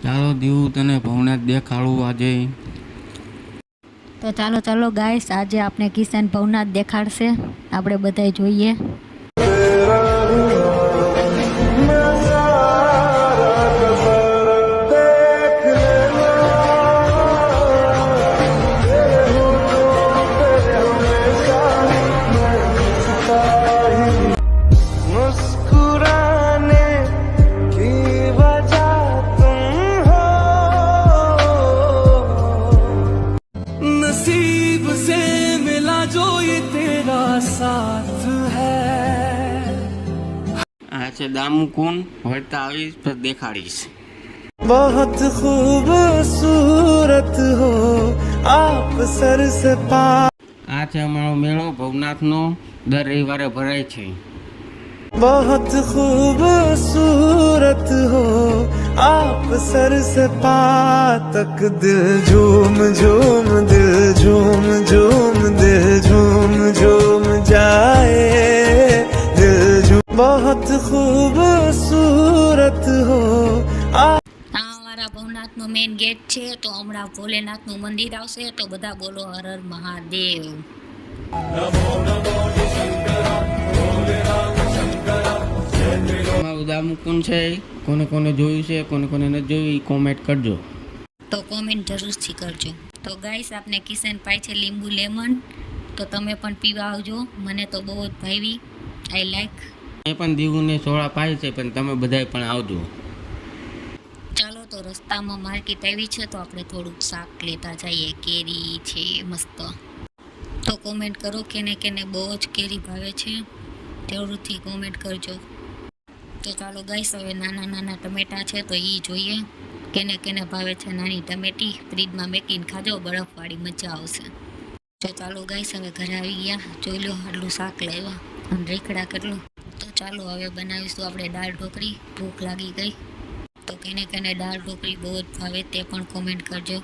ચાલો દીવું તને ભવનાથ દેખાડું આજે. તો ચાલો ગાઈસ, આજે આપણે કિશન ભવનાથ દેખાડશે, આપણે બધાય જોઈએ. नसीब से मिला जो ये तेरा साथ है. આ છે દામુકુંડ, વળતા આવીશ પછી દેખાડીશ. बहुत खूबसूरत हो आप सर से पा. આ છે અમારો મેળો ભવનાથનો, દર રવિવારે ભરાય છે. बहुत खूबसूरत हो आप सर से पा तक दिल झूम झूम दिल झूम झूम दिल झूम झूम जाए दिल झूम. बहुत खूबसूरत हो आप. આ અમારા ભવનાથનો મેઇન ગેટ છે. તો હમણાં ભોલેનાથનું મંદિર આવશે, તો બધા બોલો હર હર મહાદેવ. અમારું દામુકુંડ છે, કોને કોને જોયું છે, કોને કોને નથી જોયું, કોમેન્ટ કરજો. તો કોમેન્ટ જરૂરથી કરજો. તો ગાઈસ, આપને કિશન પાય છે લીંબુ લેમન, તો તમે પણ પીવા આવજો. મને તો બહુ જ ભાવી, આઈ લાઈક. એ પણ દીવુને સોળા પાય છે, પણ તમે બધાય પણ આવજો. ચાલો, તો રસ્તામાં માર્કેટ આવી છે, તો આપણે થોડુંક શાક લેતા જઈએ. કેરી છે મસ્ત. તો કોમેન્ટ કરો કેને કેને બહુ જ કેરી ભાવે છે, જરૂરથી કોમેન્ટ કરજો. તો ચાલો ગાઈસ, હવે નાના નાના ટમેટા છે, તો એ જોઈએ કેને કેને ભાવે છે નાની ટમેટી. ફ્રીજમાં મેકીને ખાજો, બરફવાળી મજા આવશે. તો ચાલો ગાઈસ, હવે ઘરે આવી ગયા. જોઈ લો આટલું શાક લાવ્યા અને રેખડા કેટલું. તો ચાલો હવે બનાવીશું આપણે દાળ ઢોકળી. ભૂખ લાગી ગઈ. તો કેને કેને દાળ ઢોકળી બહુ જ ભાવે તે પણ કોમેન્ટ કરજો.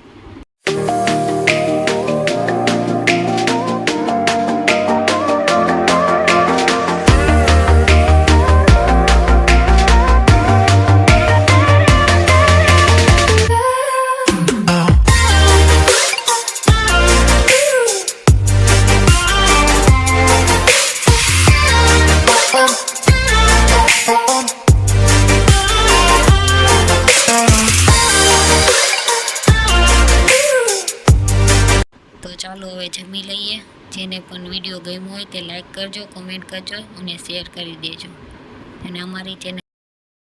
તો ચાલો હવે જમી લઈએ. જેને પણ વિડીયો ગમ્યો હોય તે લાઈક કરજો, કોમેન્ટ કરજો અને શેર કરી દેજો. અને અમારી ચેનલ